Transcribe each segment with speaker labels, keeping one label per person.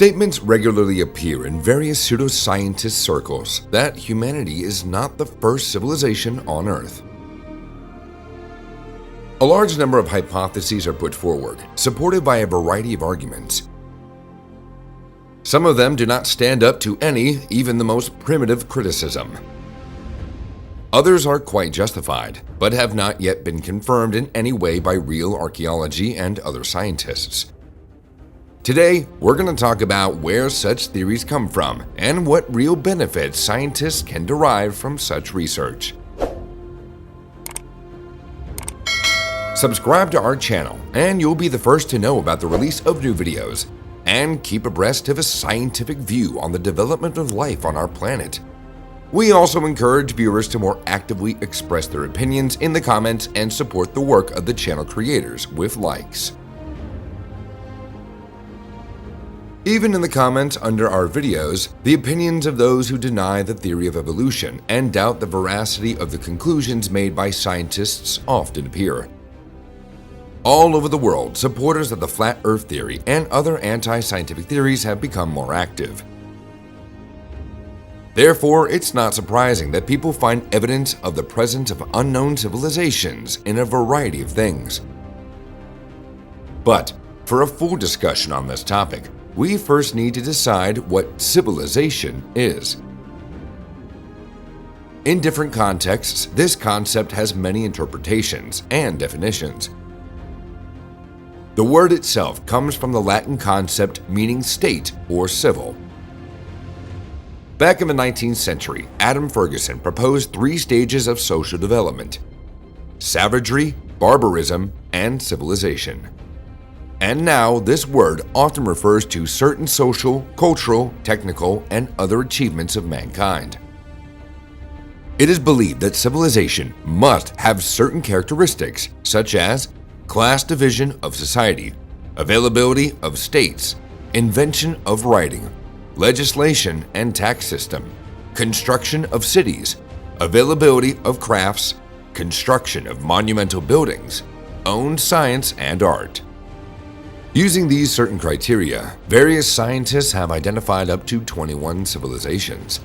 Speaker 1: Statements regularly appear in various pseudoscientist circles that humanity is not the first civilization on Earth. A large number of hypotheses are put forward, supported by a variety of arguments. Some of them do not stand up to any, even the most primitive criticism. Others are quite justified, but have not yet been confirmed in any way by real archaeology and other scientists. Today, we're going to talk about where such theories come from and what real benefits scientists can derive from such research. Subscribe to our channel and you'll be the first to know about the release of new videos, and keep abreast of a scientific view on the development of life on our planet. We also encourage viewers to more actively express their opinions in the comments and support the work of the channel creators with likes. Even in the comments under our videos, the opinions of those who deny the theory of evolution and doubt the veracity of the conclusions made by scientists often appear. All over the world, supporters of the flat Earth theory and other anti-scientific theories have become more active. Therefore, it's not surprising that people find evidence of the presence of unknown civilizations in a variety of things. But for a full discussion on this topic, we first need to decide what civilization is. In different contexts, this concept has many interpretations and definitions. The word itself comes from the Latin concept meaning state or civil. Back in the 19th century, Adam Ferguson proposed 3 stages of social development: savagery, barbarism, and civilization. And now, this word often refers to certain social, cultural, technical, and other achievements of mankind. It is believed that civilization must have certain characteristics, such as class division of society, availability of states, invention of writing, legislation and tax system, construction of cities, availability of crafts, construction of monumental buildings, owned science and art. Using these certain criteria, various scientists have identified up to 21 civilizations.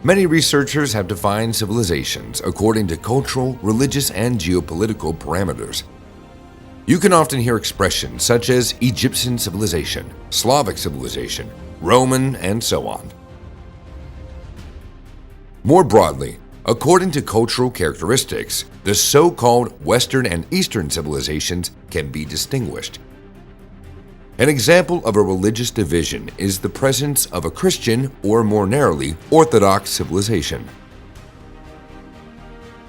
Speaker 1: Many researchers have defined civilizations according to cultural, religious, and geopolitical parameters. You can often hear expressions such as Egyptian civilization, Slavic civilization, Roman, and so on. More broadly, according to cultural characteristics, the so-called Western and Eastern civilizations can be distinguished. An example of a religious division is the presence of a Christian, or more narrowly, Orthodox civilization.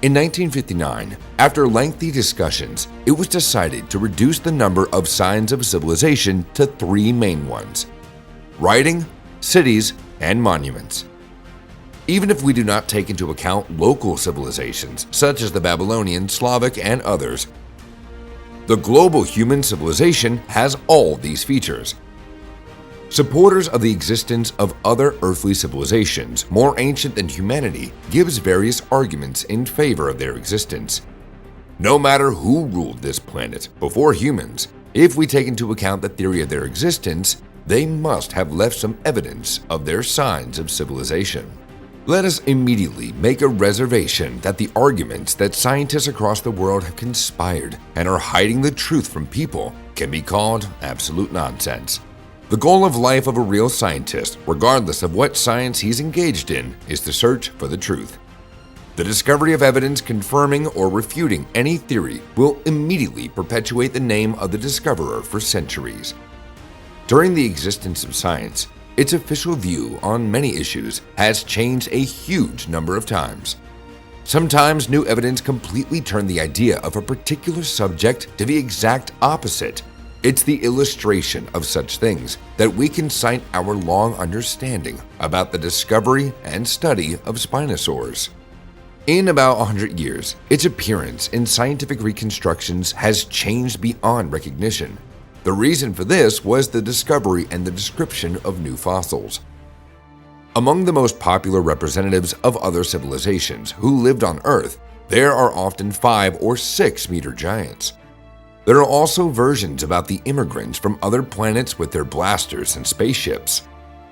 Speaker 1: In 1959, after lengthy discussions, it was decided to reduce the number of signs of civilization to 3 main ones: writing, cities, and monuments. Even if we do not take into account local civilizations, such as the Babylonian, Slavic, and others, the global human civilization has all these features. Supporters of the existence of other earthly civilizations more ancient than humanity gives various arguments in favor of their existence. No matter who ruled this planet before humans, if we take into account the theory of their existence, they must have left some evidence of their signs of civilization. Let us immediately make a reservation that the arguments that scientists across the world have conspired and are hiding the truth from people can be called absolute nonsense. The goal of life of a real scientist, regardless of what science he's engaged in, is to search for the truth. The discovery of evidence confirming or refuting any theory will immediately perpetuate the name of the discoverer for centuries. During the existence of science, its official view on many issues has changed a huge number of times. Sometimes new evidence completely turned the idea of a particular subject to the exact opposite. It's the illustration of such things that we can cite our long understanding about the discovery and study of Spinosaurs. In about 100 years, its appearance in scientific reconstructions has changed beyond recognition. The reason for this was the discovery and the description of new fossils. Among the most popular representatives of other civilizations who lived on Earth, there are often 5 or 6 meter giants. There are also versions about the immigrants from other planets with their blasters and spaceships.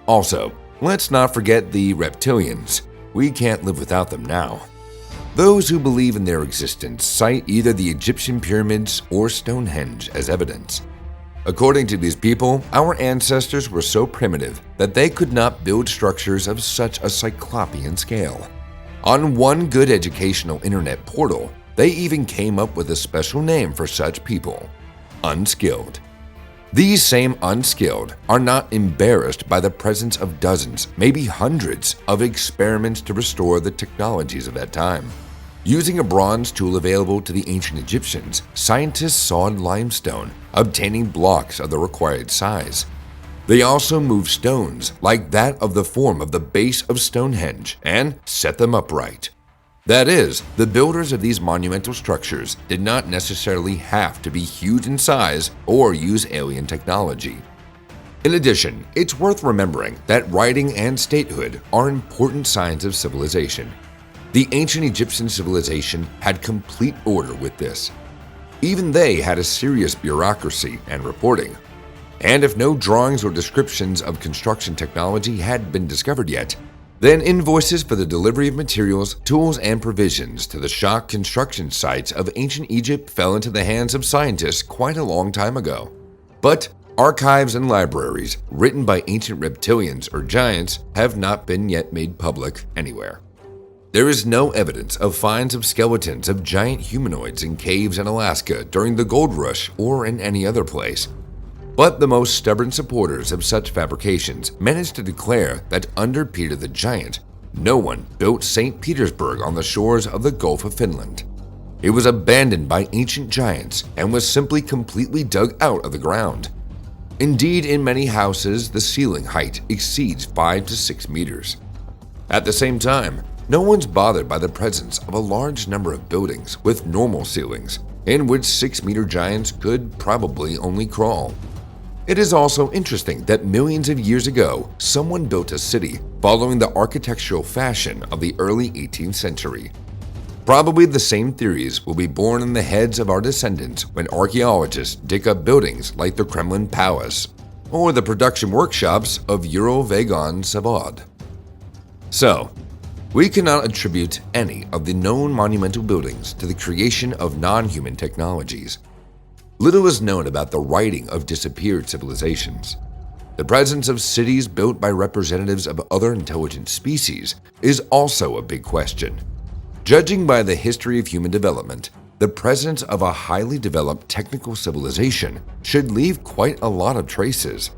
Speaker 1: Also, let's not forget the reptilians. We can't live without them now. Those who believe in their existence cite either the Egyptian pyramids or Stonehenge as evidence. According to these people, our ancestors were so primitive that they could not build structures of such a cyclopean scale. On one good educational internet portal, they even came up with a special name for such people: unskilled. These same unskilled are not embarrassed by the presence of dozens, maybe hundreds, of experiments to restore the technologies of that time. Using a bronze tool available to the ancient Egyptians, scientists sawed limestone, obtaining blocks of the required size. They also moved stones like that of the form of the base of Stonehenge and set them upright. That is, the builders of these monumental structures did not necessarily have to be huge in size or use alien technology. In addition, it's worth remembering that writing and statehood are important signs of civilization. The ancient Egyptian civilization had complete order with this. Even they had a serious bureaucracy and reporting. And if no drawings or descriptions of construction technology had been discovered yet, then invoices for the delivery of materials, tools, and provisions to the shock construction sites of ancient Egypt fell into the hands of scientists quite a long time ago. But archives and libraries written by ancient reptilians or giants have not been yet made public anywhere. There is no evidence of finds of skeletons of giant humanoids in caves in Alaska during the gold rush or in any other place. But the most stubborn supporters of such fabrications managed to declare that under Peter the Giant, no one built St. Petersburg on the shores of the Gulf of Finland. It was abandoned by ancient giants and was simply completely dug out of the ground. Indeed, in many houses, the ceiling height exceeds 5 to 6 meters. At the same time, no one's bothered by the presence of a large number of buildings with normal ceilings, in which 6-meter giants could probably only crawl. It is also interesting that millions of years ago, someone built a city following the architectural fashion of the early 18th century. Probably the same theories will be born in the heads of our descendants when archaeologists dig up buildings like the Kremlin Palace or the production workshops of Eurovagon-Savod. So, we cannot attribute any of the known monumental buildings to the creation of non-human technologies. Little is known about the writing of disappeared civilizations. The presence of cities built by representatives of other intelligent species is also a big question. Judging by the history of human development, the presence of a highly developed technical civilization should leave quite a lot of traces.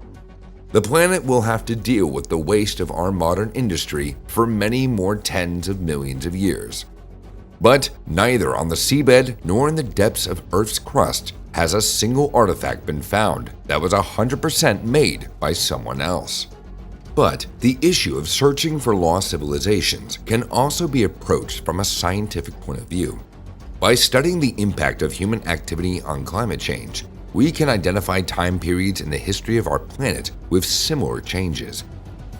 Speaker 1: The planet will have to deal with the waste of our modern industry for many more tens of millions of years. But neither on the seabed nor in the depths of Earth's crust has a single artifact been found that was 100% made by someone else. But the issue of searching for lost civilizations can also be approached from a scientific point of view. By studying the impact of human activity on climate change, we can identify time periods in the history of our planet with similar changes.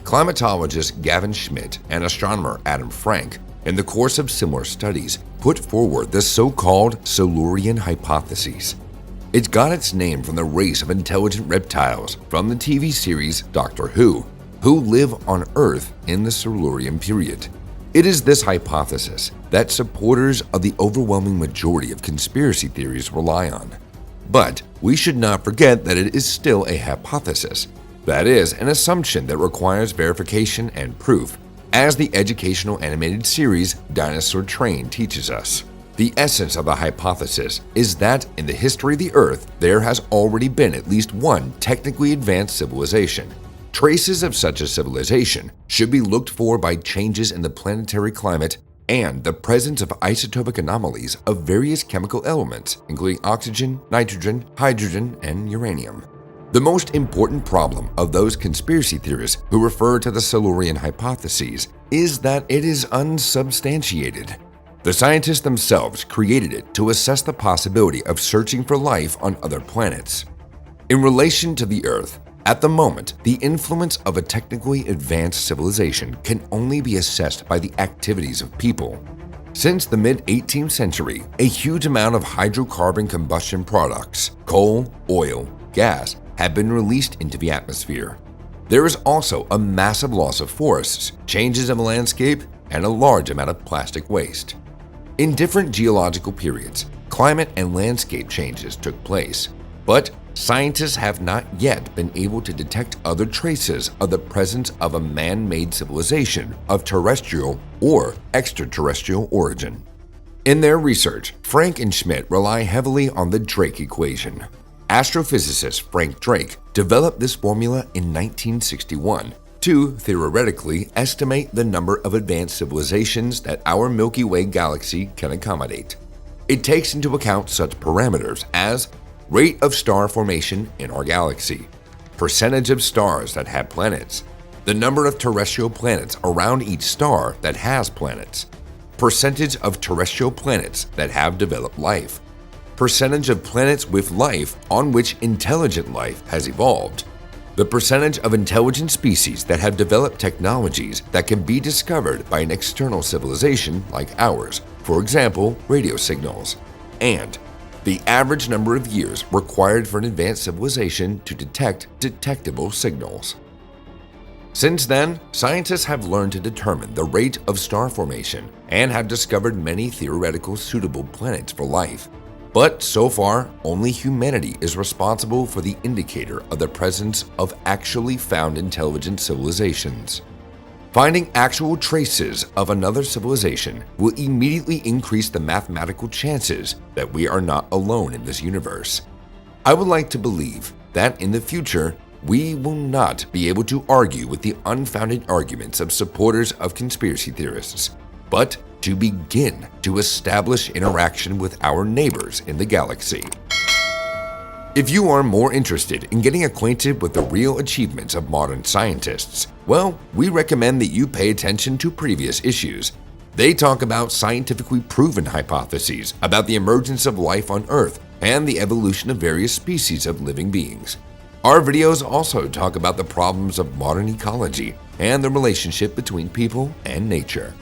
Speaker 1: Climatologist Gavin Schmidt and astronomer Adam Frank, in the course of similar studies, put forward the so-called Silurian hypotheses. It got its name from the race of intelligent reptiles from the TV series Doctor Who live on Earth in the Silurian period. It is this hypothesis that supporters of the overwhelming majority of conspiracy theories rely on. But we should not forget that it is still a hypothesis, that is, an assumption that requires verification and proof, as the educational animated series Dinosaur Train teaches us. The essence of a hypothesis is that in the history of the Earth, there has already been at least one technically advanced civilization. Traces of such a civilization should be looked for by changes in the planetary climate and the presence of isotopic anomalies of various chemical elements, including oxygen, nitrogen, hydrogen, and uranium. The most important problem of those conspiracy theorists who refer to the Silurian hypotheses is that it is unsubstantiated. The scientists themselves created it to assess the possibility of searching for life on other planets. In relation to the Earth, at the moment, the influence of a technically advanced civilization can only be assessed by the activities of people. Since the mid-18th century, a huge amount of hydrocarbon combustion products, coal, oil, gas, have been released into the atmosphere. There is also a massive loss of forests, changes in the landscape, and a large amount of plastic waste. In different geological periods, climate and landscape changes took place, but scientists have not yet been able to detect other traces of the presence of a man-made civilization of terrestrial or extraterrestrial origin. In their research, Frank and Schmidt rely heavily on the Drake equation. Astrophysicist Frank Drake developed this formula in 1961 to theoretically estimate the number of advanced civilizations that our Milky Way galaxy can accommodate. It takes into account such parameters as rate of star formation in our galaxy, percentage of stars that have planets, the number of terrestrial planets around each star that has planets, percentage of terrestrial planets that have developed life, percentage of planets with life on which intelligent life has evolved, the percentage of intelligent species that have developed technologies that can be discovered by an external civilization like ours, for example, radio signals, and the average number of years required for an advanced civilization to detect detectable signals. Since then, scientists have learned to determine the rate of star formation and have discovered many theoretical suitable planets for life. But so far, only humanity is responsible for the indicator of the presence of actually found intelligent civilizations. Finding actual traces of another civilization will immediately increase the mathematical chances that we are not alone in this universe. I would like to believe that in the future, we will not be able to argue with the unfounded arguments of supporters of conspiracy theorists, but to begin to establish interaction with our neighbors in the galaxy. If you are more interested in getting acquainted with the real achievements of modern scientists, well, we recommend that you pay attention to previous issues. They talk about scientifically proven hypotheses about the emergence of life on Earth and the evolution of various species of living beings. Our videos also talk about the problems of modern ecology and the relationship between people and nature.